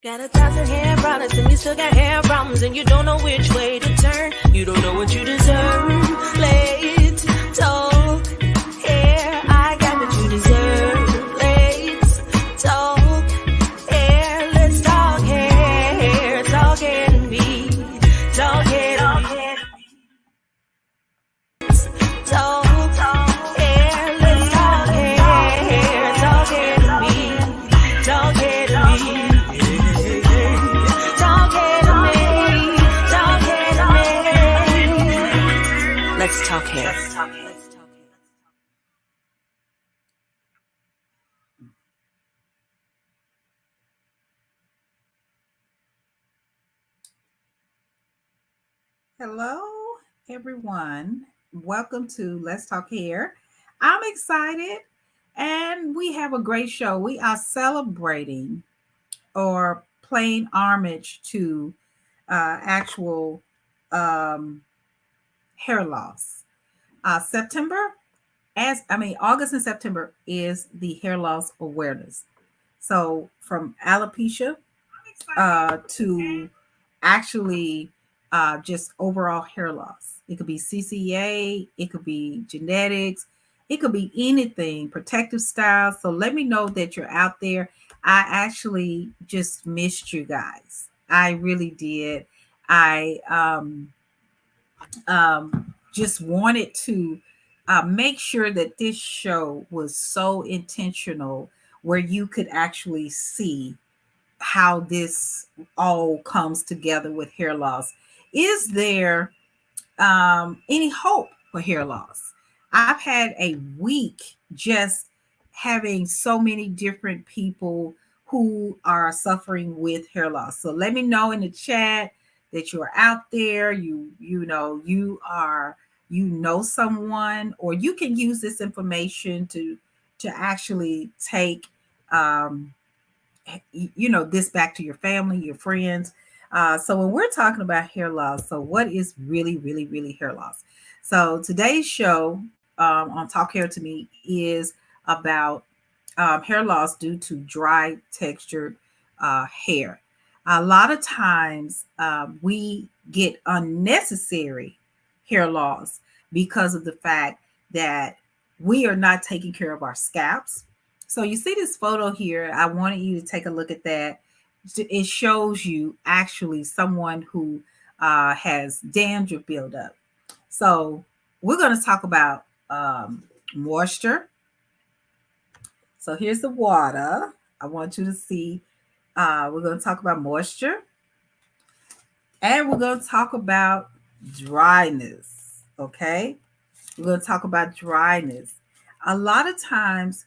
Got 1,000 hair products and you still got hair problems and you don't know which way to turn. You don't know what you deserve. Let's talk hair. I got what you deserve. Let's talk hair. Let's talk hair. Talk hair to me. Talk hair to me. Talk hair. Let's talk hair. Talk hair to me. Talk hair to me. Let's talk hair. Hello, everyone. Welcome to Let's Talk Hair. I'm excited, and we have a great show. We are celebrating or paying homage to actual hair loss. August and September is the hair loss awareness. So from alopecia to actually just overall hair loss. It could be CCA, it could be genetics, it could be anything, protective styles. So let me know that you're out there. I actually just missed you guys. I really did. I just wanted to make sure that this show was so intentional where you could actually see how this all comes together with hair loss. Is there any hope for hair loss? I've had a week just having so many different people who are suffering with hair loss. So let me know in the chat that you're out there. You know someone, or you can use this information to actually take this back to your family, your friends. So when we're talking about hair loss, so what is really hair loss? So today's show on Talk Hair to Me is about hair loss due to dry textured hair. A lot of times we get unnecessary hair loss because of the fact that we are not taking care of our scalps. So you see this photo here. I wanted you to take a look at that. It shows you actually someone who has dandruff buildup. So we're going to talk about moisture. So here's the water. I want you to see. We're going to talk about moisture. And we're going to talk about dryness. Okay? We're going to talk about dryness. A lot of times,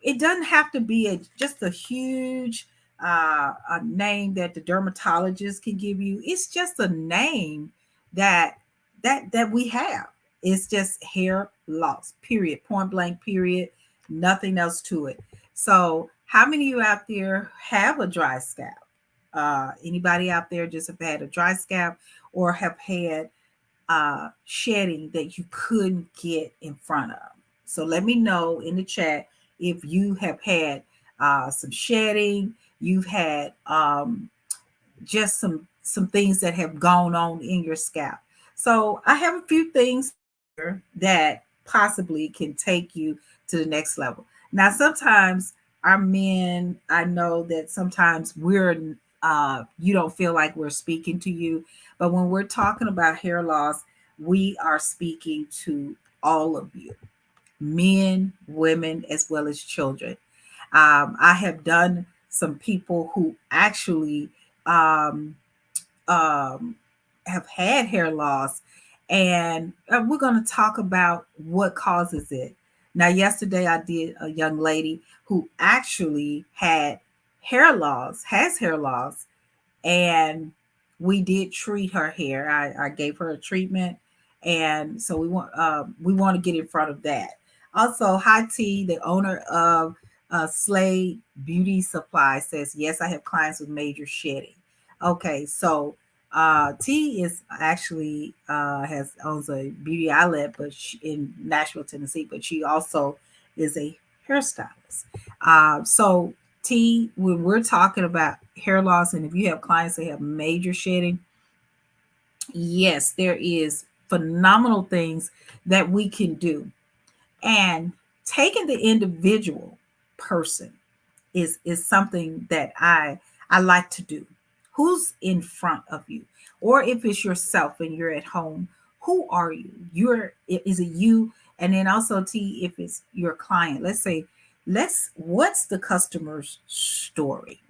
it doesn't have to be just a huge a name that the dermatologist can give you. It's just a name that we have. It's just hair loss, period, point blank, period, nothing else to it. So how many of you out there have a dry scalp? Anybody out there just have had a dry scalp or have had shedding that you couldn't get in front of? So let me know in the chat if you have had some shedding, you've had just some things that have gone on in your scalp. So I have a few things here that possibly can take you to the next level. Now, sometimes our men, I know that sometimes you don't feel like we're speaking to you, but when we're talking about hair loss, we are speaking to all of you. Men, women, as well as children. I have done some people who actually have had hair loss, and we're going to talk about what causes it. Now, yesterday I did a young lady who actually has hair loss, and we did treat her hair. I gave her a treatment, and so we want to get in front of that. Also, Hi T, the owner of Slade Beauty Supply, says, yes, I have clients with major shedding. Okay, so T is actually owns a beauty outlet, but in Nashville, Tennessee, but she also is a hairstylist. So T, when we're talking about hair loss, and if you have clients that have major shedding, yes, there is phenomenal things that we can do. And taking the individual person is something that I like to do. Who's in front of you? Or if it's yourself and you're at home, who are you? Is it you? And then also T, if it's your client, let's say, what's the customer's story?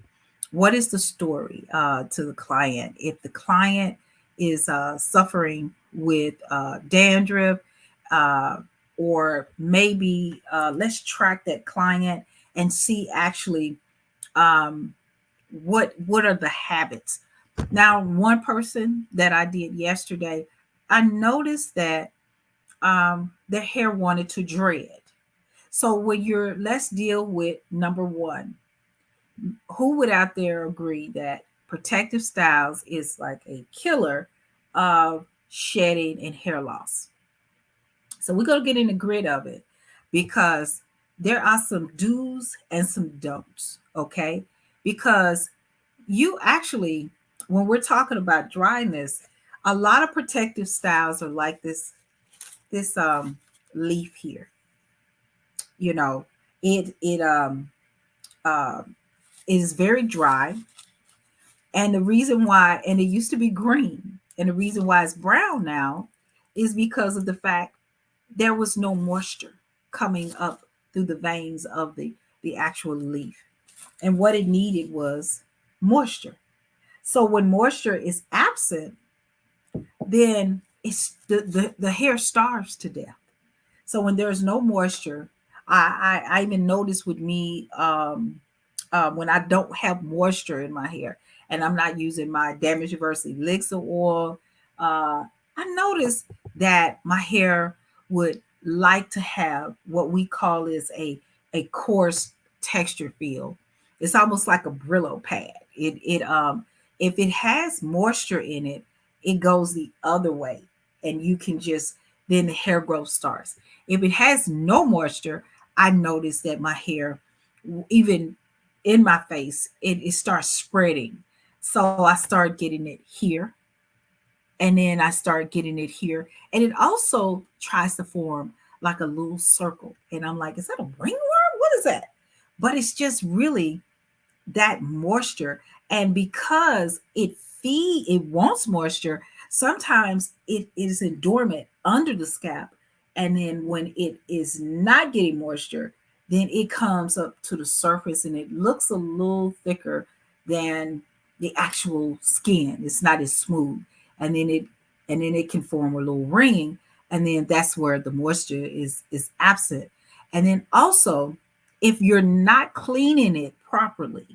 What is the story to the client? If the client is suffering with dandruff, uh, or maybe let's track that client and see actually um, what are the habits. Now, one person that I did yesterday, I noticed that their hair wanted to dread. So when you're, let's deal with number one. Who would out there agree that protective styles is like a killer of shedding and hair loss? So we're going to get in the grid of it because there are some do's and some don'ts, okay? Because you actually, when we're talking about dryness, a lot of protective styles are like this leaf here. You know, it uh, is very dry. And the reason why, and it used to be green, and the reason why it's brown now is because of the fact there was no moisture coming up through the veins of the actual leaf. And what it needed was moisture. So when moisture is absent, then the hair starves to death. So when there's no moisture, I even notice with me when I don't have moisture in my hair and I'm not using my damage reverse elixir oil, I notice that my hair would like to have what we call is a coarse texture feel. It's almost like a Brillo pad. It if it has moisture in it, it goes the other way, and you can just then the hair growth starts. If it has no moisture, I notice that my hair, even in my face, it starts spreading. So I start getting it here, and then I start getting it here. And it also tries to form like a little circle. And I'm like, is that a ringworm? What is that? But it's just really that moisture. And because it wants moisture, sometimes it is in dormant under the scalp, and then when it is not getting moisture, then it comes up to the surface and it looks a little thicker than the actual skin. It's not as smooth, and then it can form a little ring, and then that's where the moisture is absent. And then also, if you're not cleaning it properly,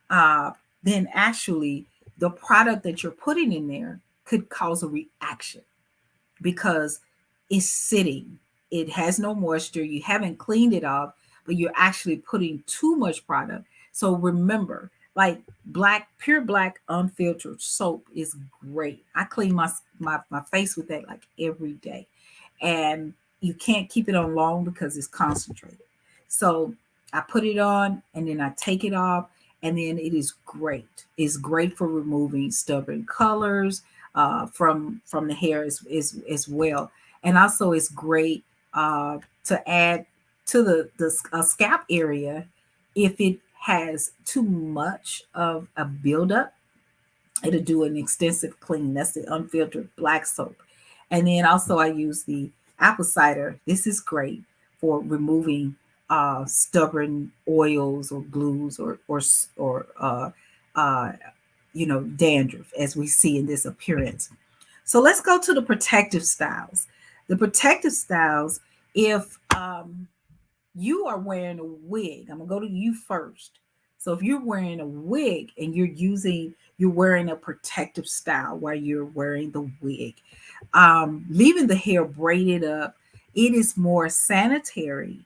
uh, then actually the product that you're putting in there could cause a reaction because it's sitting. It has no moisture. You haven't cleaned it off, but you're actually putting too much product. So remember, like pure black unfiltered soap is great. I clean my face with that like every day. And you can't keep it on long because it's concentrated. So I put it on and then I take it off, and then it is great. It's great for removing stubborn colors from the hair as well, and also it's great to add to the scalp area if it has too much of a buildup. It'll do an extensive clean. That's the unfiltered black soap. And then also I use the apple cider. This is great for removing stubborn oils or glues or uh, dandruff as we see in this appearance. So let's go to the protective styles. The protective styles, if you are wearing a wig, I'm gonna go to you first. So if you're wearing a wig and you're wearing a protective style while you're wearing the wig, leaving the hair braided up, it is more sanitary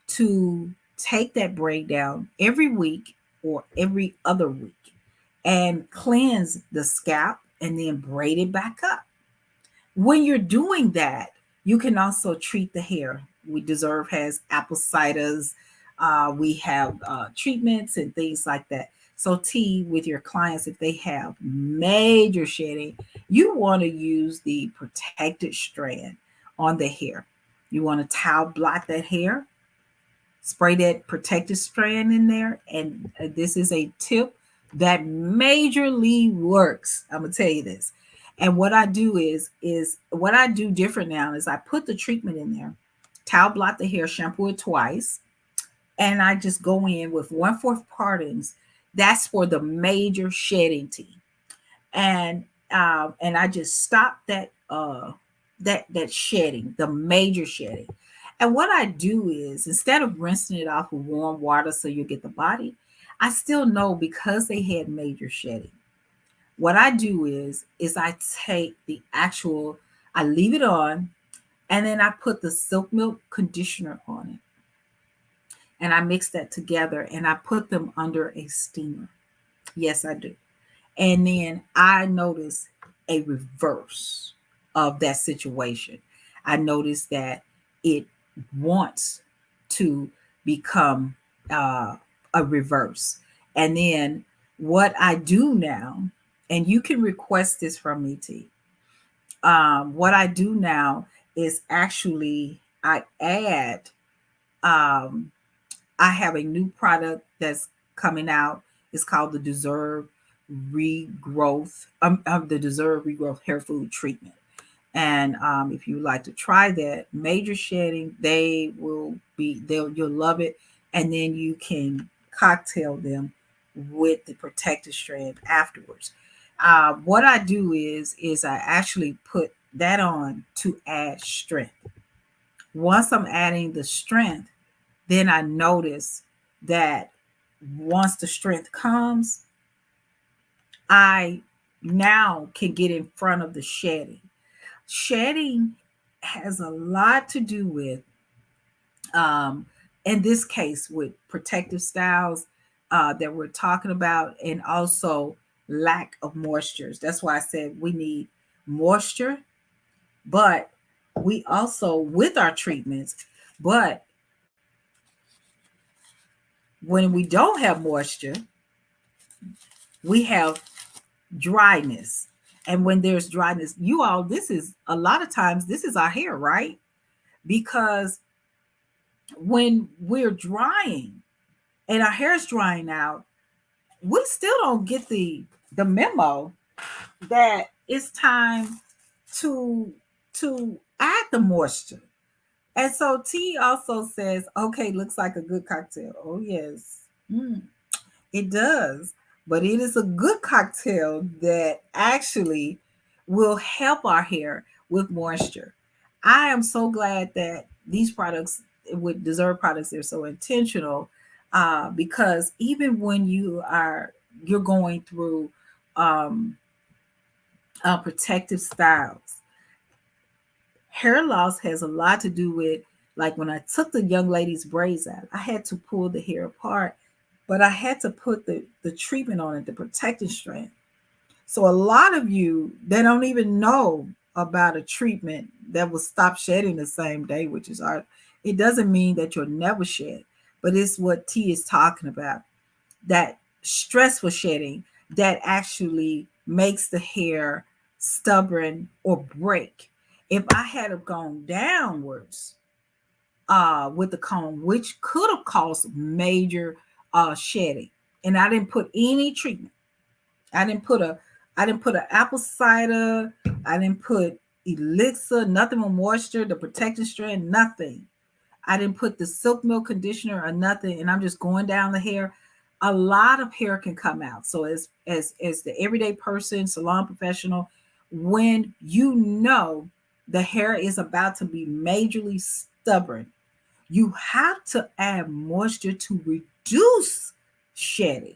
to take that braid down every week or every other week and cleanse the scalp and then braid it back up. When you're doing that, you can also treat the hair. We Deserve has apple ciders, We have treatments and things like that. So, T, with your clients, if they have major shedding, you want to use the protected strand on the hair. You want to towel block that hair, spray that protective strand in there, and this is a tip that majorly works. I'm gonna tell you this. And what I do is what I do different now is I put the treatment in there, towel block the hair, shampoo it twice, and I just go in with 1/4 partings. That's for the major shedding tea, and I just stop that shedding, the major shedding. And what I do is instead of rinsing it off with warm water so you get the body, I still know because they had major shedding. What I do is I take the actual, I leave it on, and then I put the silk milk conditioner on it, and I mix that together and I put them under a steamer. Yes, I do. And then I notice a reverse of that situation. I notice that it wants to become uh, a reverse. And then what I do now, and you can request this from me, T. What I do now is actually I add um, I have a new product that's coming out. It's called the Deserve Regrowth Hair Food Treatment. And if you like to try that, major shedding, you'll love it. And then you can cocktail them with the protective strand afterwards. What I do is I actually put that on to add strength. Once I'm adding the strength, then I notice that once the strength comes, I now can get in front of the shedding. Shedding has a lot to do with, um, in this case, with protective styles that we're talking about, and also lack of moistures. That's why I said we need moisture, but we also, with our treatments, but when we don't have moisture, we have dryness. And when there's dryness, you all, this is a lot of times, this is our hair, right? Because when we're drying and our hair is drying out, we still don't get the memo that it's time to add the moisture. And so T also says, okay, looks like a good cocktail. Oh yes. It does, but it is a good cocktail that actually will help our hair with moisture. I am so glad that these products with Deserve products, they're so intentional, because even when you're going through um, protective styles, hair loss has a lot to do with, like when I took the young lady's braids out, I had to pull the hair apart, but I had to put the treatment on it, the protective strand. So a lot of you, they don't even know about a treatment that will stop shedding the same day, which is our, it doesn't mean that you'll never shed, but it's what T is talking about. That stressful shedding that actually makes the hair stubborn or break. If I had have gone downwards with the comb, which could have caused major shedding, and I didn't put any treatment. I didn't put an apple cider. I didn't put elixir, nothing with moisture, the protective strand, nothing. I didn't put the silk milk conditioner or nothing, and I'm just going down the hair. A lot of hair can come out. So as the everyday person, salon professional, when you know the hair is about to be majorly stubborn, you have to add moisture to reduce shedding.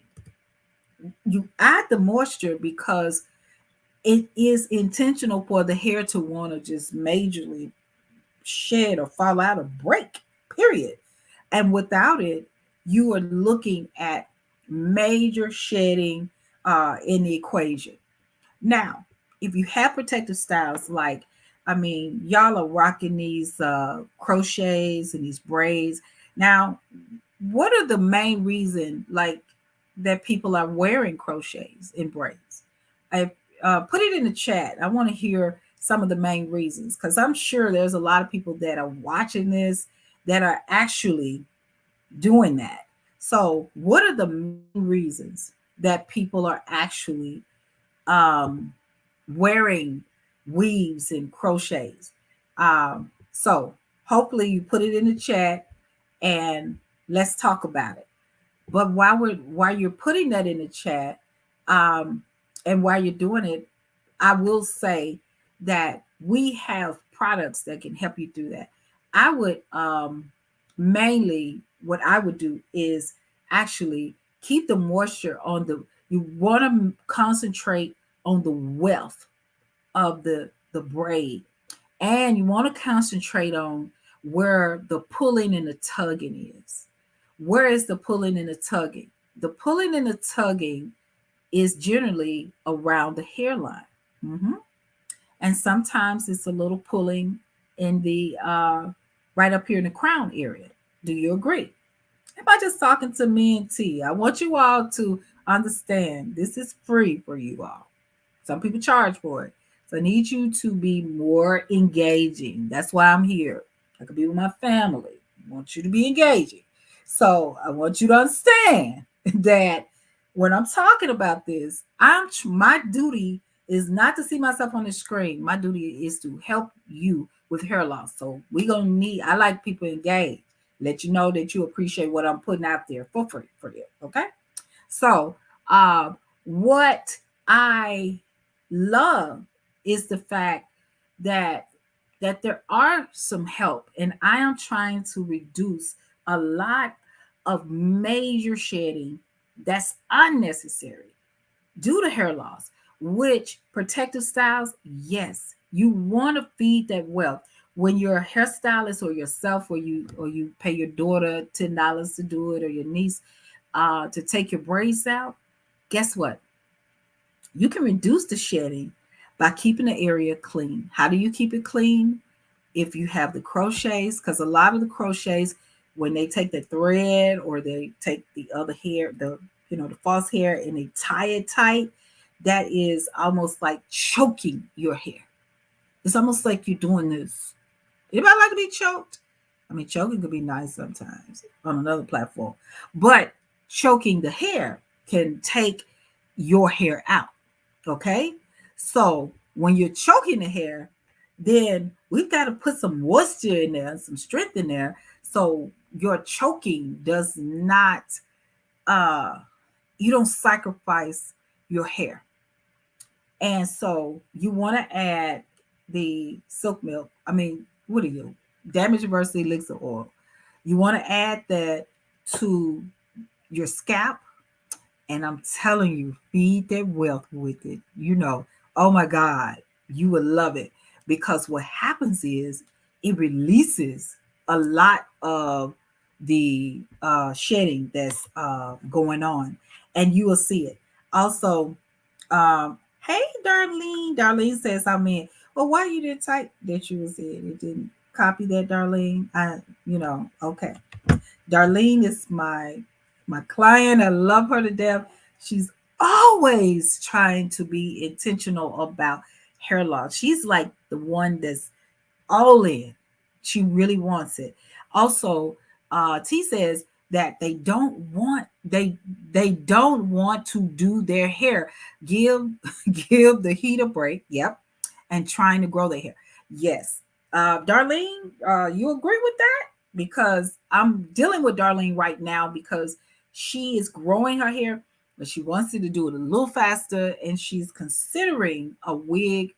You add the moisture because it is intentional for the hair to want to just majorly shed or fall out or break, period. And without it, you are looking at major shedding in the equation. Now, if you have protective styles, like, I mean, y'all are rocking these crochets and these braids. Now, what are the main reason like that people are wearing crochets and braids? I put it in the chat. I want to hear some of the main reasons because I'm sure there's a lot of people that are watching this that are actually doing that. So, what are the main reasons that people are actually um, wearing weaves and crochets? So, hopefully, you put it in the chat and let's talk about it. But while you're putting that in the chat, um, and while you're doing it, I will say that we have products that can help you through that. I would mainly what I would do is actually keep the moisture on the. You want to concentrate on the wealth of the braid, and you want to concentrate on where the pulling and the tugging is. Where is the pulling and the tugging? The pulling and the tugging is generally around the hairline. Mhm. And sometimes it's a little pulling in the right up here in the crown area. Do you agree? Am I just talking to me and T? I want you all to understand this is free for you all. Some people charge for it. So I need you to be more engaging. That's why I'm here. I could be with my family. I want you to be engaging. So I want you to understand that when I'm talking about this, my duty is not to see myself on the screen. My duty is to help you with hair loss. So we're gonna need. I like people engaged. Let you know that you appreciate what I'm putting out there for free for you. Okay. So, what I love is the fact that there are some help, and I am trying to reduce a lot of major shedding that's unnecessary due to hair loss. Which protective styles, yes, you want to feed that wealth. When you're a hairstylist or yourself, or you pay your daughter $10 to do it, or your niece to take your braids out, guess what? You can reduce the shedding by keeping the area clean. How do you keep it clean? If you have the crochets, because a lot of the crochets, when they take the thread or they take the other hair, the false hair, and they tie it tight, that is almost like choking your hair. It's almost like you're doing this. Anybody like to be choked? I mean, choking could be nice sometimes on another platform, but choking the hair can take your hair out. Okay. So when you're choking the hair, then we've got to put some moisture in there, some strength in there. So your choking does not, uh, you don't sacrifice your hair. And so you want to add the silk milk. I mean, what are you? Damage reverse elixir oil. You want to add that to your scalp, and I'm telling you, feed that wealth with it. Oh my God, you would love it because what happens is it releases a lot of the shedding that's going on, and you will see it. Also, hey, Darlene. Darlene says, I mean, well, why you didn't type that you was in? It didn't copy that, Darlene. Okay. Darlene is my client. I love her to death. She's always trying to be intentional about hair loss. She's like the one that's all in. She really wants it. Also, T says that they don't want to do their hair. Give give the heat a break. Yep, and trying to grow their hair. Yes, Darlene, you agree with that? Because I'm dealing with Darlene right now because she is growing her hair, but she wants to do it a little faster, and she's considering a wig.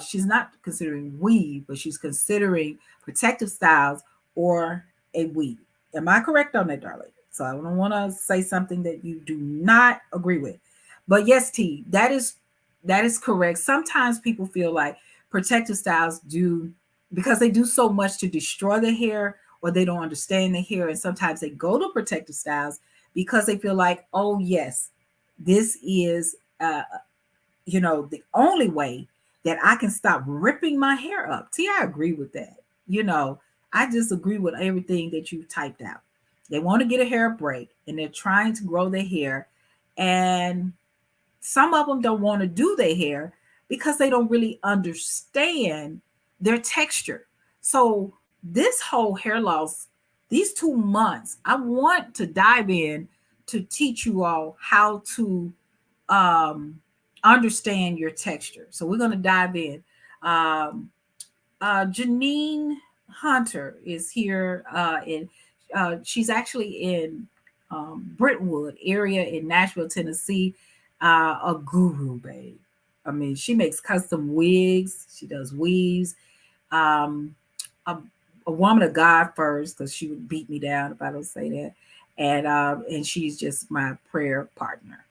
She's not considering weave, but she's considering protective styles or a weave. Am I correct on that, darling? So I don't want to say something that you do not agree with. But yes, T, that is correct. Sometimes people feel like protective styles do because they do so much to destroy the hair or they don't understand the hair. And sometimes they go to protective styles because they feel like, oh yes, this is the only way that I can stop ripping my hair up. I agree with that. I just agree with everything that you typed out. They want to get a hair break and they're trying to grow their hair. And some of them don't want to do their hair because they don't really understand their texture. So, this whole hair loss, these 2 months, I want to dive in to teach you all how to um, understand your texture. So, we're going to dive in. Um, Janine Hunter is here she's actually in Brentwood area in Nashville, Tennessee. A guru, babe. I mean, she makes custom wigs. She does weaves. Um, a, a woman of God first, because she would beat me down if I don't say that. And she's just my prayer partner.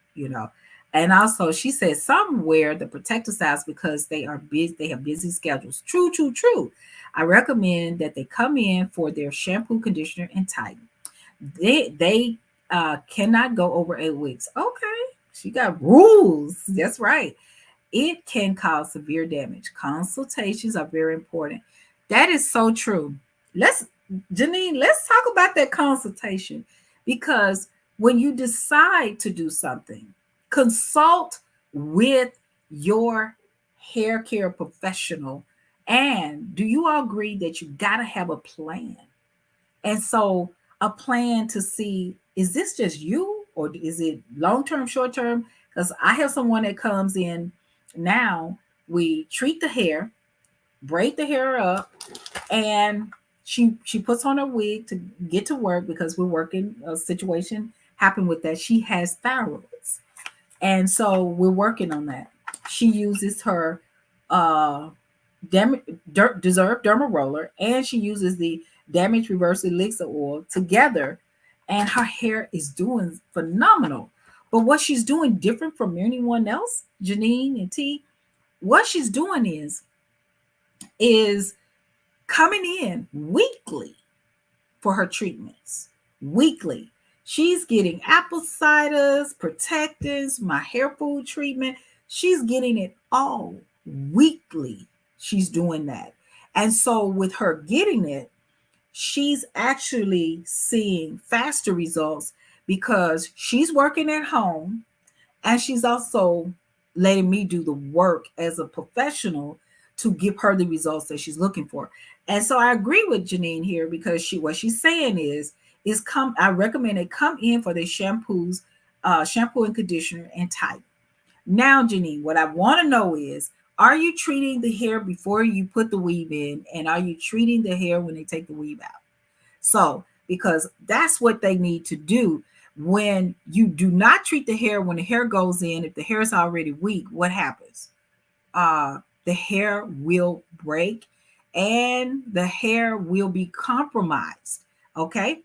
And also, she said some wear the protective styles because they are busy. They have busy schedules. True, true, true. I recommend that they come in for their shampoo, conditioner, and tighten. They cannot go over 8 weeks. Okay, she got rules. That's right. It can cause severe damage. Consultations are very important. That is so true. Let's, Janine, let's talk about that consultation, because when you decide to do something, consult with your hair care professional. And do you all agree that you got to have a plan? And so, a plan to see, is this just you or is it long term, short term? Because I have someone that comes in now, we treat the hair, braid the hair up, and she puts on a wig to get to work because we're working a situation happened with that. She has thyroids. And so we're working on that. She uses her uh, Deserve Derma Roller, and she uses the Damage Reverse Elixir Oil together, and her hair is doing phenomenal. But what she's doing different from anyone else, Janine and T, what she's doing is coming in weekly for her treatments. Weekly. She's getting apple ciders, protectors, my hair food treatment. She's getting it all weekly. She's doing that. And so, with her getting it, she's actually seeing faster results because she's working at home and she's also letting me do the work as a professional to give her the results that she's looking for. And so I agree with Janine here, because what she's saying is come, I recommend they come in for their shampoos, shampoo and conditioner and tighten. Now, Janine, what I want to know is, are you treating the hair before you put the weave in? And are you treating the hair when they take the weave out? So, because that's what they need to do. When you do not treat the hair, when the hair goes in, if the hair is already weak, what happens? The hair will break and the hair will be compromised. Okay.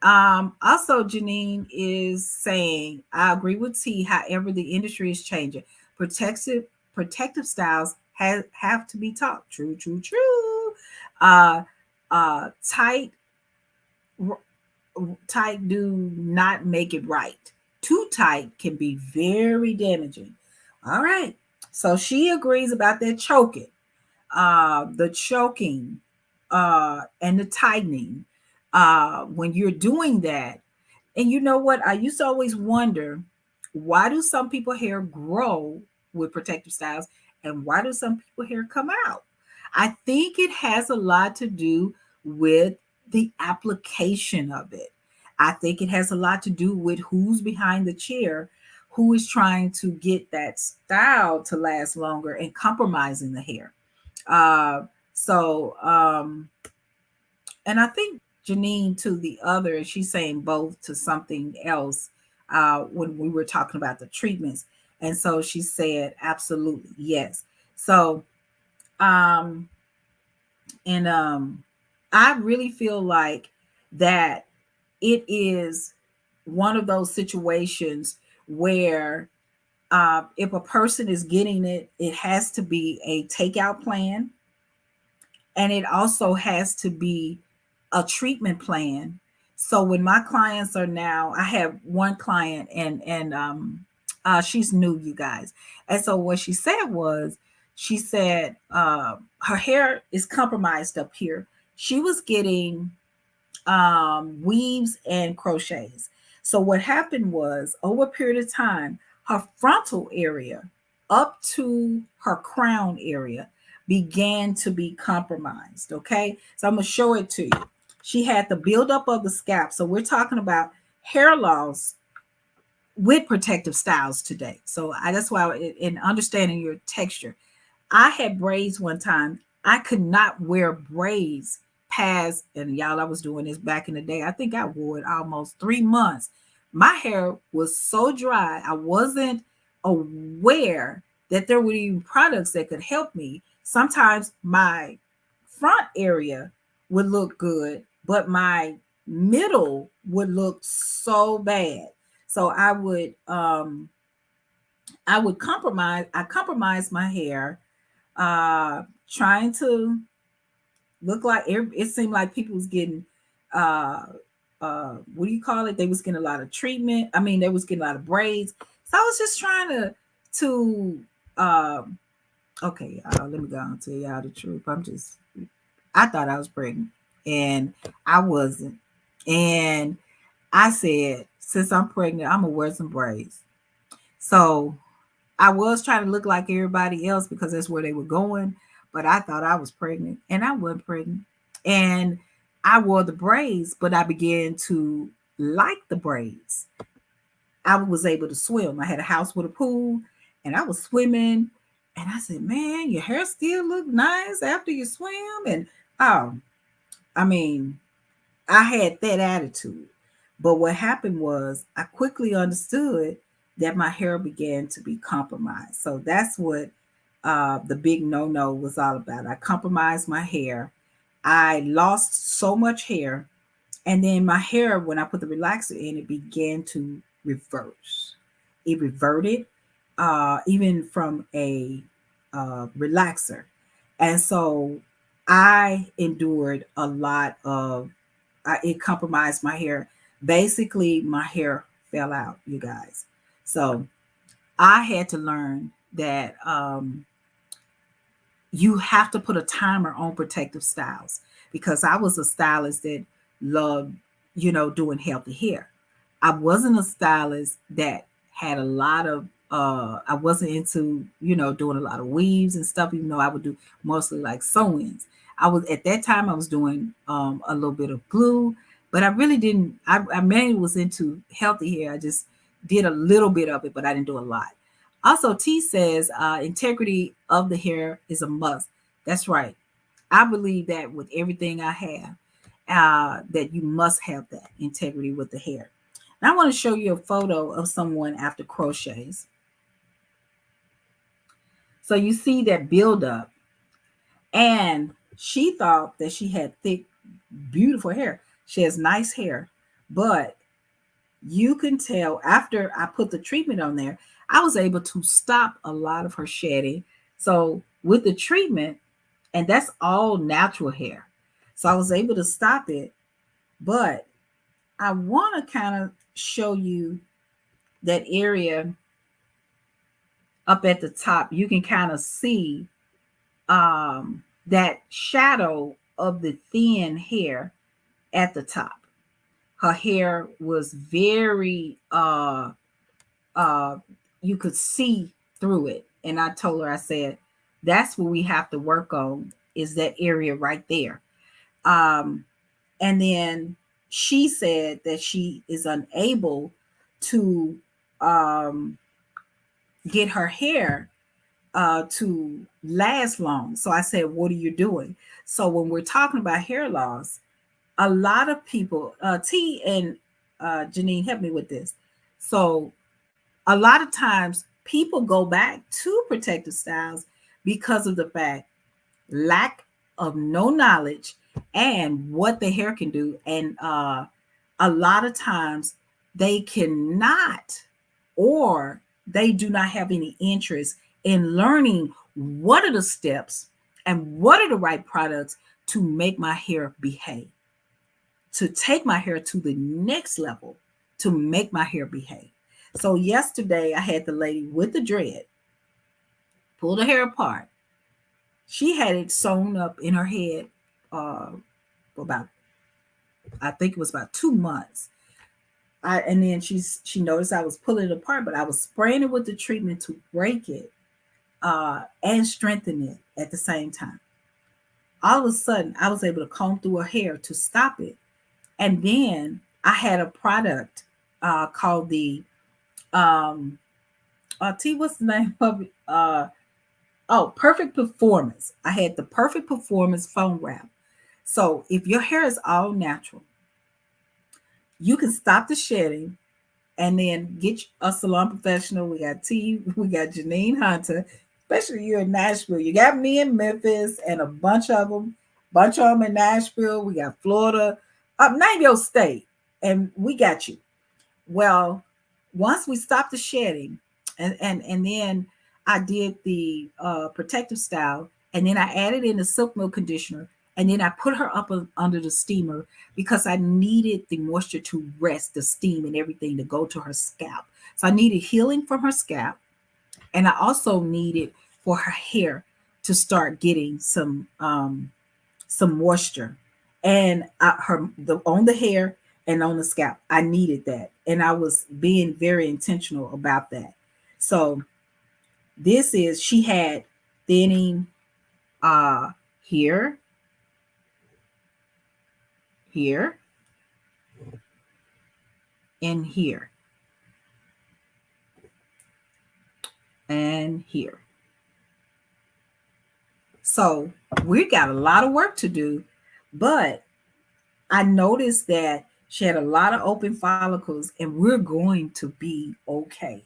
Also, Janine is saying, I agree with T. However, the industry is changing. Protective styles have to be taught. True, true, true. Uh, tight tight do not make it right. Too tight can be very damaging. All right. So she agrees about that choking, the choking, and the tightening. When you're doing that, and you know what? I used to always wonder, why do some people hair grow with protective styles and why do some people hair come out? I think it has a lot to do with the application of it. I think it has a lot to do with who's behind the chair, who is trying to get that style to last longer and compromising the hair. Uh, so, and I think Janine to the other, she's saying both to something else when we were talking about the treatments. And so she said, absolutely, yes. So, um, and I really feel like that it is one of those situations where if a person is getting it, it has to be a takeout plan, and it also has to be a treatment plan. So when my clients are now, I have one client, and she's new, you guys. And so what she said was, she said her hair is compromised up here. She was getting weaves and crochets. So what happened was over a period of time, her frontal area up to her crown area began to be compromised. Okay. So I'm going to show it to you. She had the buildup of the scalp. So we're talking about hair loss with protective styles today. So that's why in understanding your texture, I had braids one time. I could not wear braids past, and y'all, I was doing this back in the day. I think I wore it almost 3 months. My hair was so dry. I wasn't aware that there were even products that could help me. Sometimes my front area would look good, but my middle would look so bad. So I would compromise. I compromised my hair, trying to look like it seemed like people was getting uh what do you call it? They was getting a lot of treatment. I mean, they was getting a lot of braids. So I was just trying to okay, let me go and tell y'all the truth. I thought I was pregnant and I wasn't. And I said, since I'm pregnant, I'm gonna wear some braids. So I was trying to look like everybody else because that's where they were going, but I thought I was pregnant and I wasn't pregnant. And I wore the braids, but I began to like the braids. I was able to swim. I had a house with a pool and I was swimming. And I said, man, your hair still look nice after you swim. And oh, I mean, I had that attitude. But what happened was I quickly understood that my hair began to be compromised. So that's what the big no no was all about. I compromised my hair. I lost so much hair. And then my hair, when I put the relaxer in, it began to reverse. It reverted, even from a relaxer. And so I endured a lot of it compromised my hair. Basically, my hair fell out, you guys. So I had to learn that you have to put a timer on protective styles because I was a stylist that loved, doing healthy hair. I wasn't a stylist that had a lot of I wasn't into, doing a lot of weaves and stuff, even though I would do mostly like sew-ins. I was at that time I was doing a little bit of glue, but I really didn't I mainly was into healthy hair. I just did a little bit of it, but I didn't do a lot. Also, T says integrity of the hair is a must. That's right. I believe that with everything I have, that you must have that integrity with the hair. And I want to show you a photo of someone after crochets. So you see that buildup, and she thought that she had thick, beautiful hair. She has nice hair, but you can tell after I put the treatment on there, I was able to stop a lot of her shedding. So with the treatment, and that's all natural hair. So I was able to stop it, but I want to kind of show you that area up at the top. You can kind of see that shadow of the thin hair at the top. Her hair was very uh you could see through it. And I told her, I said, that's what we have to work on is that area right there. Um and then she said that she is unable to um get her hair to last long. So I said, what are you doing? So when we're talking about hair loss, a lot of people, T and Janine, help me with this. So a lot of times people go back to protective styles because of the fact lack of no knowledge and what the hair can do. And a lot of times they cannot or they do not have any interest in learning what are the steps and what are the right products to make my hair behave, to take my hair to the next level, to make my hair behave. So yesterday I had the lady with the dread pull the hair apart. She had it sewn up in her head for about I think it was about 2 months. And then she noticed I was pulling it apart, but I was spraying it with the treatment to break it and strengthen it at the same time. All of a sudden, I was able to comb through her hair to stop it. And then I had a product called the um, T. What's the name of it? Perfect Performance. I had the Perfect Performance foam wrap. So if your hair is all natural, you can stop the shedding and then get a salon professional. We got T, we got Janine Hunter, especially you in Nashville. You got me in Memphis and a bunch of them in Nashville. We got Florida. Name your state, and we got you. Well, once we stopped the shedding, and then I did the protective style, and then I added in the silk milk conditioner, and then I put her up under the steamer because I needed the moisture to rest, the steam and everything to go to her scalp. So I needed healing from her scalp, and I also needed for her hair to start getting some moisture, and on the hair and on the scalp. I needed that, and I was being very intentional about that. So this is she had thinning uh here, here, and here, and here. So we got a lot of work to do, but I noticed that she had a lot of open follicles, and we're going to be okay.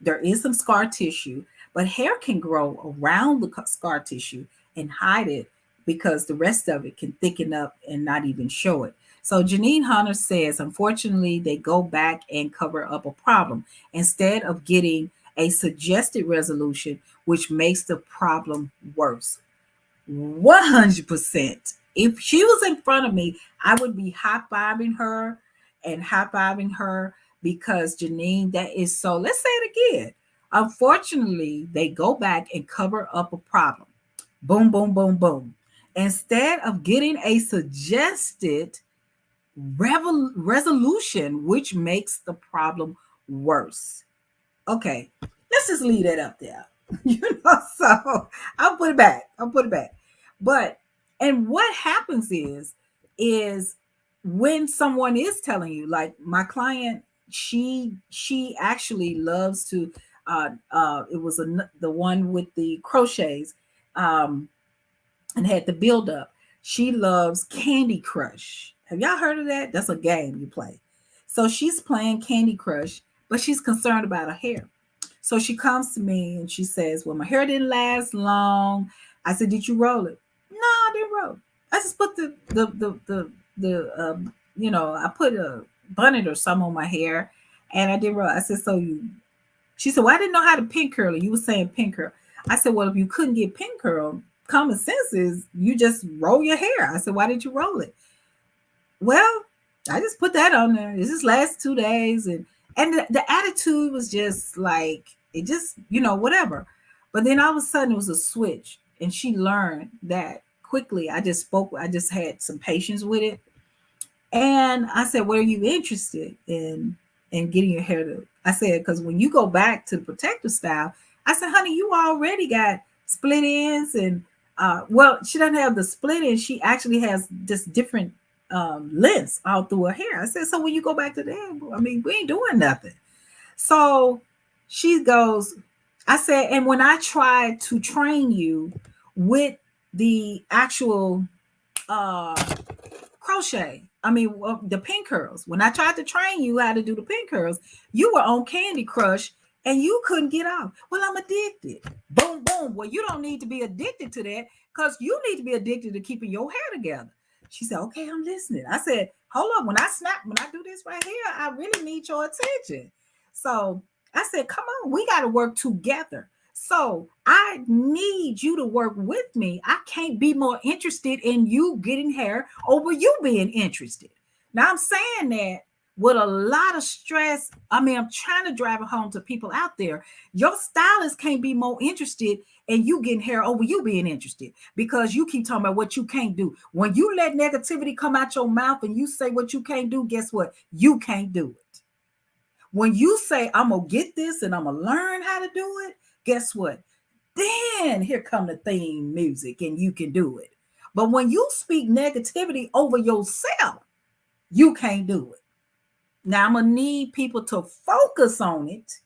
There is some scar tissue, but hair can grow around the scar tissue and hide it because the rest of it can thicken up and not even show it. So Janine Hunter says, unfortunately, they go back and cover up a problem instead of getting a suggested resolution, which makes the problem worse. 100%. If she was in front of me, I would be high fiving her because Janine, that is so. Let's say it again. Unfortunately, they go back and cover up a problem. Boom, boom, boom, boom. Instead of getting a suggested resolution, which makes the problem worse. Okay, let's just leave that up there. So I'll put it back. But and what happens is when someone is telling you, like my client, she actually loves to it was the one with the crochets um and had the build up. She loves Candy Crush. Have y'all heard of that? That's a game you play. So she's playing Candy Crush, but she's concerned about her hair. So she comes to me and she says, well, my hair didn't last long. I said, did you roll it? No, I didn't roll it. I just put I put a bonnet or some on my hair and I didn't roll it. I said, she said, well, I didn't know how to pin curl it. You were saying pin curl. I said, well, if you couldn't get pin curl, common sense is you just roll your hair. I said, why did you roll it? Well, I just put that on there. It just last 2 days. And the attitude was just like, it just, whatever. But then all of a sudden it was a switch. And she learned that quickly. I just had some patience with it. And I said, what are you interested in getting your hair to? I said, because when you go back to the protective style, I said, honey, you already got split ends. And well, she doesn't have the split ends. She actually has just different lengths all through her hair. I said, so when you go back to that, I mean, we ain't doing nothing. So she goes, I said, and when I tried to train you with the actual crochet, the pin curls, when I tried to train you how to do the pin curls, you were on Candy Crush and you couldn't get off. Well, I'm addicted. Boom, boom. Well, you don't need to be addicted to that because you need to be addicted to keeping your hair together. She said, okay, I'm listening. I said, hold up. When I do this right here, I really need your attention. So I said, come on, we got to work together. So I need you to work with me. I can't be more interested in you getting hair over you being interested. Now I'm saying that with a lot of stress. I mean, I'm trying to drive it home to people out there. Your stylist can't be more interested in you getting hair over you being interested, because you keep talking about what you can't do. When you let negativity come out your mouth and you say what you can't do, guess what? You can't do it. When you say, I'm going to get this and I'm going to learn how to do it, guess what? Then here come the theme music and you can do it. But when you speak negativity over yourself, you can't do it. Now I'm gonna need people to focus on it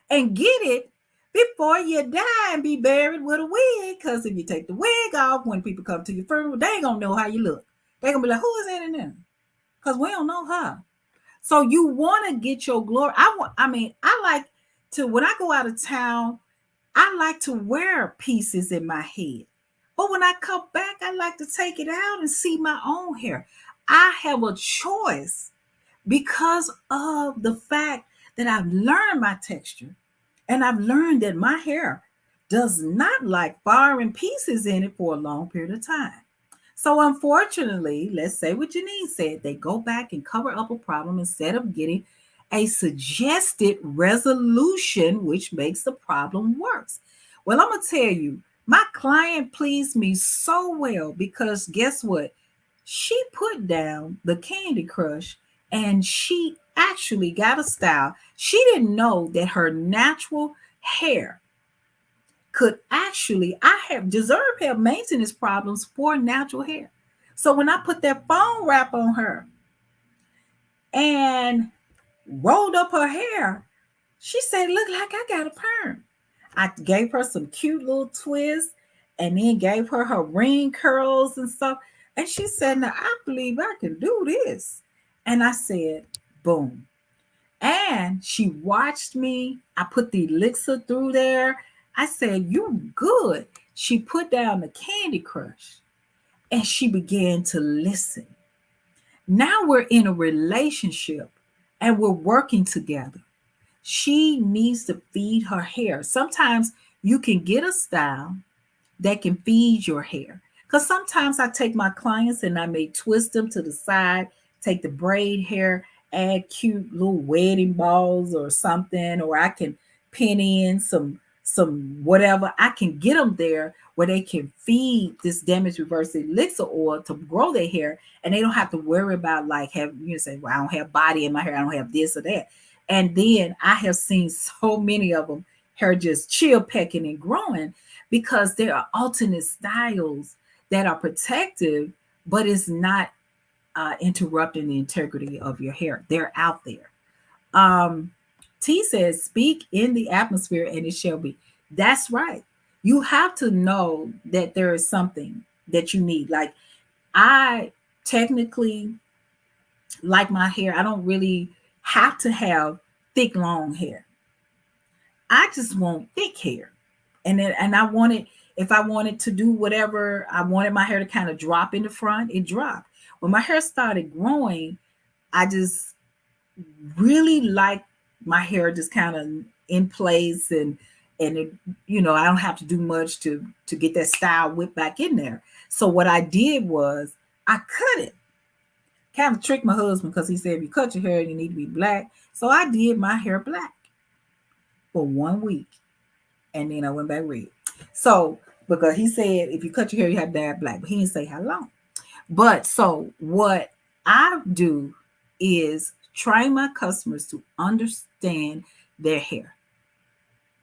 and get it before you die and be buried with a wig. Because if you take the wig off, when people come to your funeral, they ain't gonna know how you look. They're gonna be like, who is that in there? Because we don't know her. So you want to get your glory. I like to, when I go out of town, I like to wear pieces in my head. But when I come back, I like to take it out and see my own hair. I have a choice because of the fact that I've learned my texture, and I've learned that my hair does not like foreign pieces in it for a long period of time. So unfortunately, let's say what Janine said, they go back and cover up a problem instead of getting a suggested resolution, which makes the problem worse. Well, I'm going to tell you, my client pleased me so well because guess what? She put down the Candy Crush and she actually got a style. She didn't know that her natural hair could actually, I have deserved have maintenance problems for natural hair. So when I put that foam wrap on her and rolled up her hair, she said, look like I got a perm. I gave her some cute little twists and then gave her ring curls and stuff. And she said, now I believe I can do this. And I said, boom. And she watched me. I put the elixir through there. I said, you good. She put down the Candy Crush and she began to listen. Now we're in a relationship and we're working together. She needs to feed her hair. Sometimes you can get a style that can feed your hair. Because sometimes I take my clients and I may twist them to the side, take the braid hair, add cute little wedding balls or something, or I can pin in some whatever. I can get them there where they can feed this damage reverse elixir oil to grow their hair, and they don't have to worry about like have say, well, I don't have body in my hair, I don't have this or that. And then I have seen so many of them hair just chill pecking and growing because there are alternate styles that are protective, but it's not interrupting the integrity of your hair. They're out there. T says, speak in the atmosphere and it shall be. That's right. You have to know that there is something that you need. Like I technically like my hair. I don't really have to have thick, long hair. I just want thick hair. And I wanted, if I wanted to do whatever, I wanted my hair to kind of drop in the front, it dropped. When my hair started growing, I just really like my hair just kind of in place and it, I don't have to do much to get that style whipped back in there. So what I did was I cut it. Kind of tricked my husband because he said if you cut your hair, you need to be black. So I did my hair black for 1 week, and then I went back red. So because he said if you cut your hair, you have to dye black, but he didn't say how long. But so what I do is train my customers to understand their hair.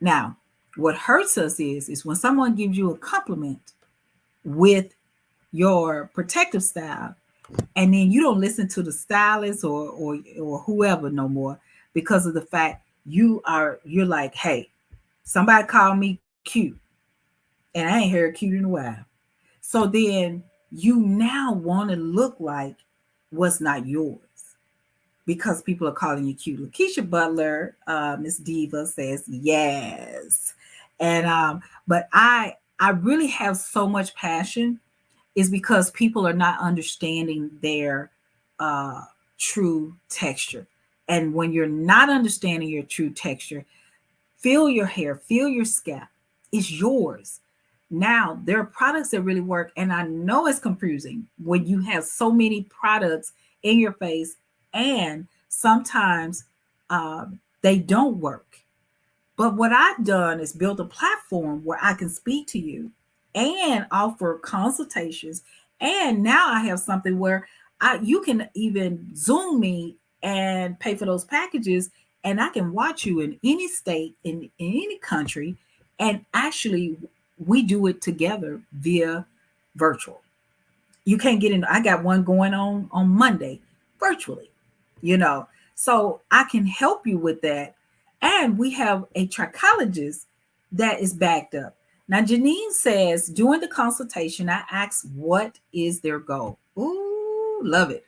Now, what hurts us is when someone gives you a compliment with your protective style, and then you don't listen to the stylist or whoever no more because of the fact you're like, hey, somebody called me cute, and I ain't heard cute in a while. So then you now want to look like what's not yours because people are calling you cute. Lakeisha Butler, Miss Diva says yes, and but I really have so much passion is because people are not understanding their true texture, and when you're not understanding your true texture, feel your hair, feel your scalp, it's yours. Now, there are products that really work, and I know it's confusing when you have so many products in your face and Sometimes they don't work. But what I've done is build a platform where I can speak to you and offer consultations. And now I have something where you can even Zoom me and pay for those packages, and I can watch you in any state, in any country, and actually we do it together via virtual. You can't get in. I got one going on Monday virtually, you know. So I can help you with that. And we have a trichologist that is backed up. Now, Janine says during the consultation, I asked what is their goal. Ooh, love it.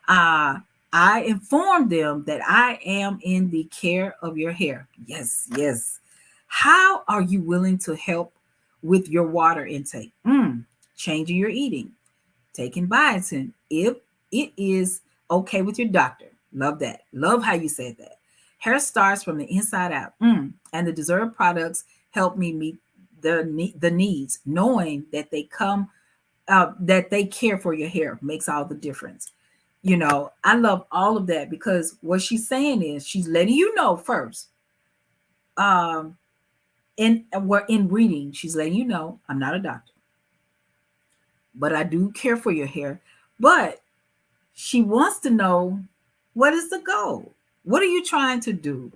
Uh, I informed them that I am in the care of your hair. Yes, yes. How are you willing to help with your water intake? Changing your eating, taking biotin if it is okay with your doctor. Love that. Love how you said that. Hair starts from the inside out. And the deserved products help me meet the needs, knowing that they come that they care for your hair makes all the difference. I love all of that because what she's saying is she's letting you know first. Um, we're in reading, she's letting you know I'm not a doctor, but I do care for your hair. But she wants to know, what is the goal? What are you trying to do?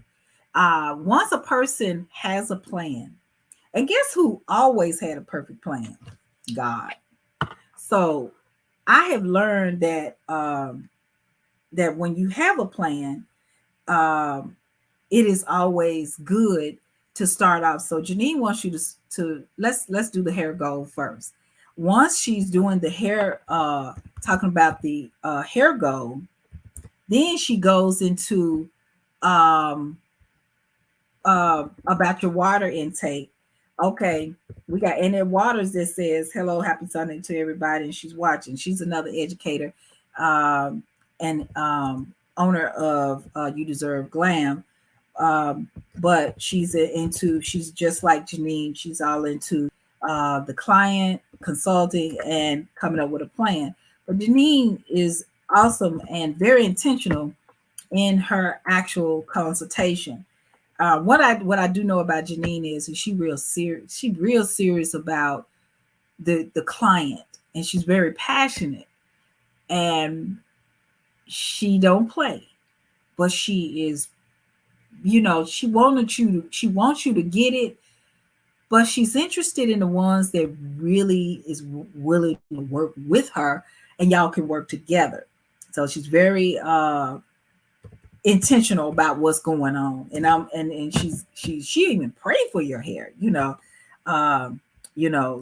Once a person has a plan, and guess who always had a perfect plan? God. So I have learned that when you have a plan, um, it is always good to start off. So Janine wants you to let's do the hair goal first. Once she's doing the hair, talking about the hair goal, then she goes into um, about your water intake. Okay, we got Annette Waters that says, "Hello, happy Sunday to everybody," and she's watching. She's another educator um, and owner of You Deserve Glam. Um, but she's just like Janine. She's all into the client consulting and coming up with a plan. But Janine is awesome and very intentional in her actual consultation. What I do know about Janine is she real serious. She real serious about the client, and she's very passionate, and she don't play. But she is, she wants you to get it, but she's interested in the ones that really is willing to work with her, and y'all can work together. So she's very intentional about what's going on, and she even pray for your hair, um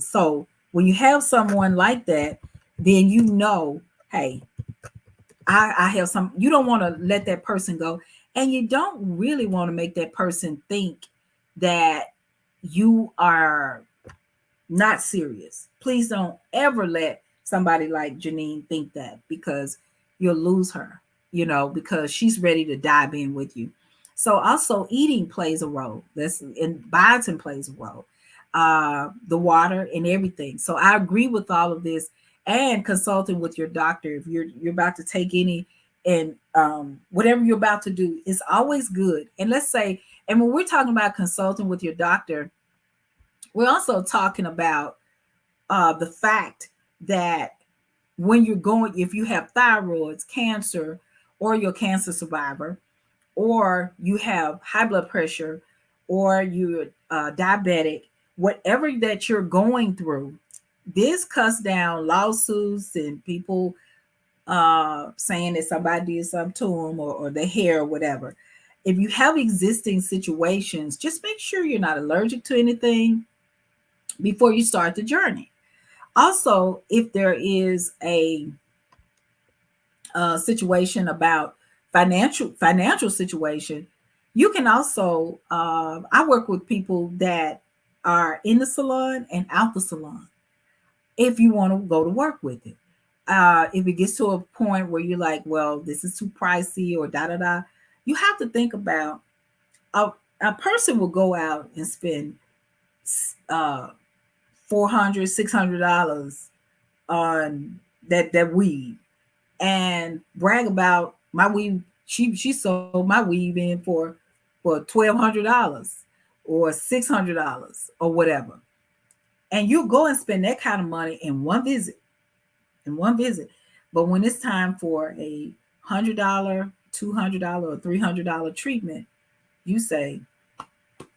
so when you have someone like that, then hey, I have some. You don't want to let that person go, and you don't really want to make that person think that you are not serious. Please don't ever let somebody like Janine think that, because you'll lose her, because she's ready to dive in with you. So also eating plays a role. And biotin plays a role. The water and everything. So I agree with all of this, and consulting with your doctor if you're about to take any, and whatever you're about to do is always good. And let's say, and when we're talking about consulting with your doctor, we're also talking about the fact that when you're going, if you have thyroids, cancer, or you're a cancer survivor, or you have high blood pressure, or you're diabetic, whatever that you're going through, this cuts down lawsuits and people saying that somebody did something to them, or their hair or whatever. If you have existing situations, just make sure you're not allergic to anything before you start the journey. Also, if there is a situation about financial situation, you can also I work with people that are in the salon and out the salon. If you want to go to work with it, if it gets to a point where you're like, well, this is too pricey, or da da da, you have to think about a person will go out and spend uh, $400-$600 on that weed, and brag about my weed She sold my weave in for $1,200 or $600 or whatever. And you go and spend that kind of money in one visit. But when it's time for a $100, $200, or $300 treatment, you say,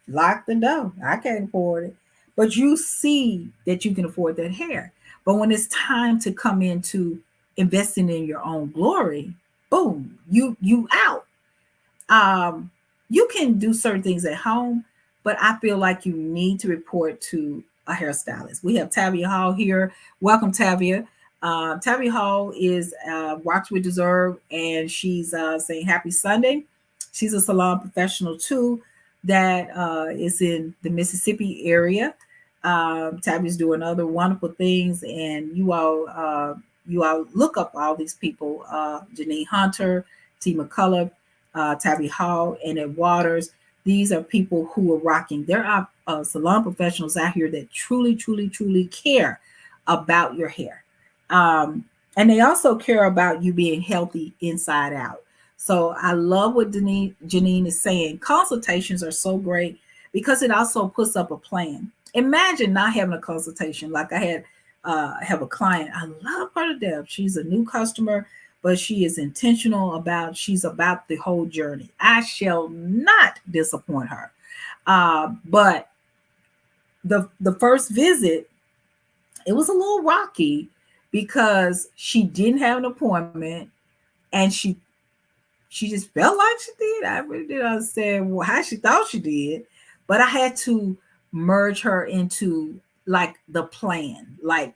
lock the door. I can't afford it. But you see that you can afford that hair. But when it's time to come into investing in your own glory, boom, you out. um, you can do certain things at home, but I feel like you need to report to a hairstylist. We have Tavia Hall here. Welcome, Tavia. Tavia Hall is Watch with Deserve, and she's saying happy Sunday. She's a salon professional too that is in the Mississippi area. Tavia's doing other wonderful things, and you all look up all these people: Janine Hunter, T. McCullough, Tabby Hall, and Ed Waters. These are people who are rocking. There are salon professionals out here that truly, truly, truly care about your hair. Um, and they also care about you being healthy inside out. So I love what Janine is saying. Consultations are so great because it also puts up a plan. Imagine not having a consultation. Like I had have a client. I love her to death. She's a new customer, but she is intentional about she's about the whole journey. I shall not disappoint her. But the first visit, it was a little rocky because she didn't have an appointment, and she just felt like she did. I really didn't understand how she thought she did, but I had to merge her into like the plan. Like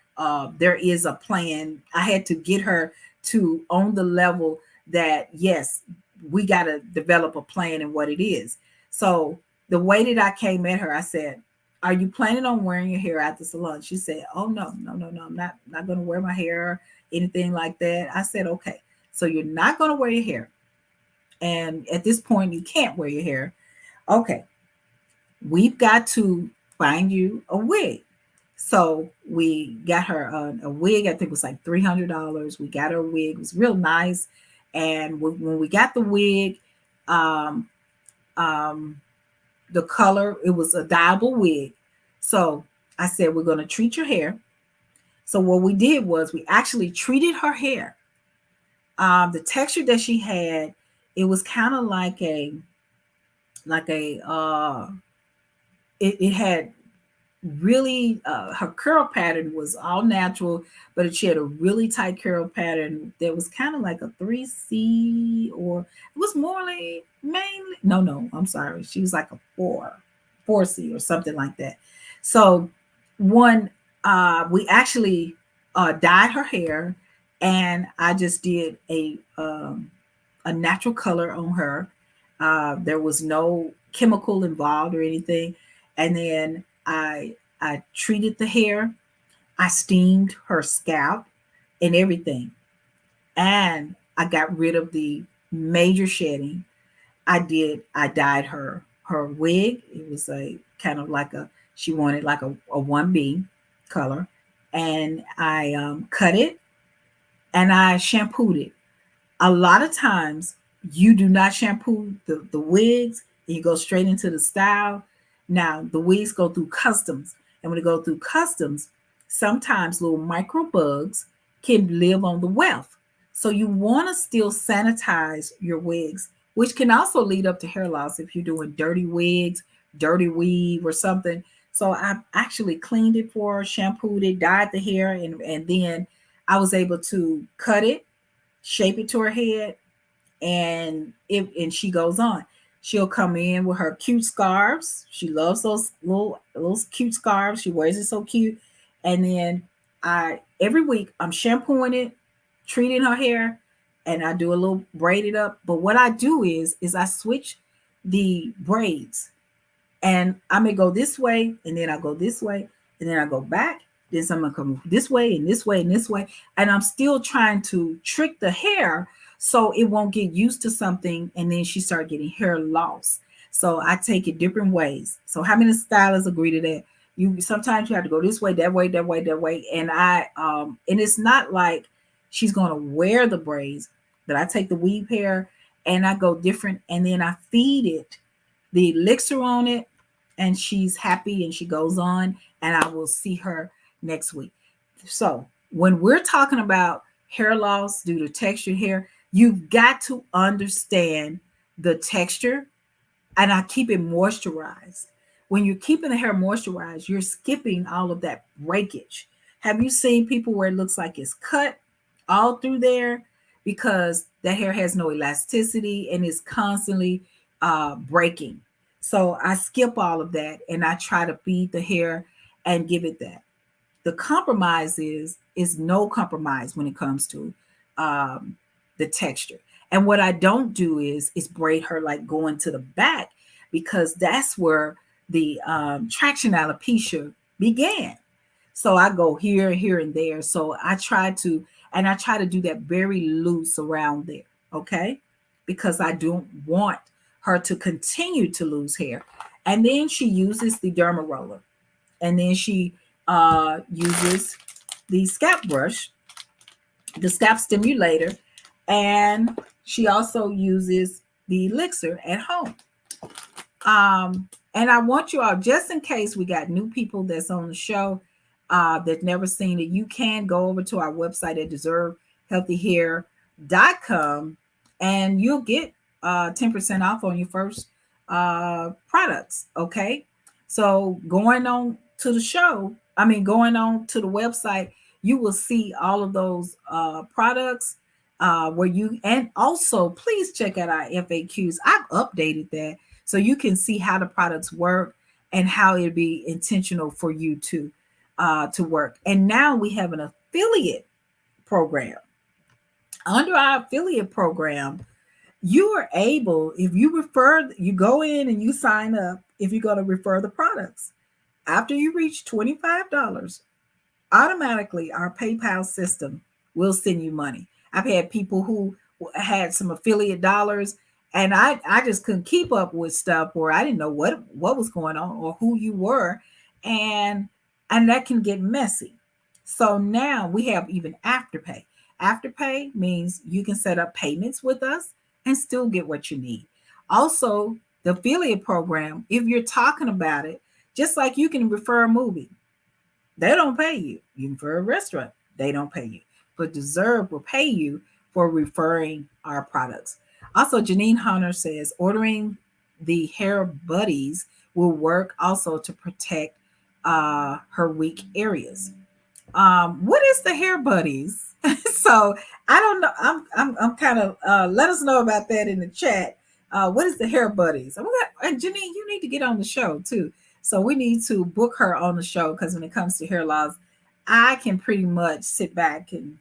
there is a plan. I had to get her to on the level that yes, we got to develop a plan and what it is. So the way that I came at her, I said, "Are you planning on wearing your hair at the salon?" She said, "Oh no, no, no, no, I'm not going to wear my hair, anything like that." I said, "Okay, so you're not going to wear your hair, and at this point, you can't wear your hair. Okay, we've got to find you a wig." So we got her a wig. I think it was like $300. We got her a wig. It was real nice. And when we got the wig, um, um, the color, it was a dyeable wig. So I said, we're going to treat your hair. So what we did was we actually treated her hair. The texture that she had, it was kind of like a it had really her curl pattern was all natural, but she had a really tight curl pattern that was kind of like a 3C, or it was more like mainly no, I'm sorry, she was like a 4C or something like that. So one we actually dyed her hair, and I just did a natural color on her. There was no chemical involved or anything. And then I treated the hair. I steamed her scalp and everything. And I got rid of the major shedding. I dyed her wig. It was a kind of like a she wanted like a 1B color. And I cut it and I shampooed it. A lot of times you do not shampoo the wigs and you go straight into the style. Now the wigs go through customs, and when they go through customs, sometimes little micro bugs can live on the weft. So you want to still sanitize your wigs, which can also lead up to hair loss if you're doing dirty wigs, dirty weave or something. So I actually cleaned it for her, shampooed it, dyed the hair, and then I was able to cut it, shape it to her head, and she goes on. She'll come in with her cute scarves. She loves those cute scarves. She wears it so cute. And then I every week I'm shampooing it, treating her hair, and I do a little braid it up. But what I do is I switch the braids, and I may go this way, and then I go this way, and then I go back. Then I'm gonna come this way and this way and this way, and I'm still trying to trick the hair so it won't get used to something, and then she start getting hair loss. So I take it different ways. So how many stylists agree to that? You sometimes you have to go this way, that way, that way, that way, and and it's not like she's gonna wear the braids, but I take the weave hair and I go different, and then I feed it the elixir on it, and she's happy and she goes on, and I will see her next week. So when we're talking about hair loss due to textured hair, you've got to understand the texture, and I keep it moisturized. When you're keeping the hair moisturized, you're skipping all of that breakage. Have you seen people where it looks like it's cut all through there because the hair has no elasticity and is constantly breaking? So I skip all of that and I try to feed the hair and give it that. The compromise is no compromise when it comes to um, the texture. And what I don't do is braid her like going to the back, because that's where the traction alopecia began. So I go here, here, and there. So I try to do that very loose around there. Okay, because I don't want her to continue to lose hair. And then she uses the derma roller, and then she uses the scalp brush, the scalp stimulator, and she also uses the elixir at home. And I want you all, just in case we got new people that's on the show that never seen it, you can go over to our website at deservehealthyhair.com, and you'll get 10% off on your first products. Okay. So going on to the show, going on to the website, you will see all of those products where you, and also please check out our FAQs. I've updated that so you can see how the products work and how it'd be intentional for you to work. And now we have an affiliate program. Under our affiliate program, you are able, if you refer, you go in and you sign up, if you're going to refer the products. After you reach $25, automatically our PayPal system will send you money. I've had people who had some affiliate dollars, and I just couldn't keep up with stuff where I didn't know what was going on or who you were, and that can get messy. So now we have even afterpay. Afterpay means you can set up payments with us and still get what you need. Also, the affiliate program, if you're talking about it, just like you can refer a movie, they don't pay you. You can refer a restaurant, they don't pay you. But Deserve will pay you for referring our products. Also, Janine Hunter says ordering the hair buddies will work also to protect her weak areas. What is the hair buddies? So I don't know. I'm kind of let us know about that in the chat. What is the hair buddies? And Janine, you need to get on the show too. So we need to book her on the show, because when it comes to hair loss, I can pretty much sit back and,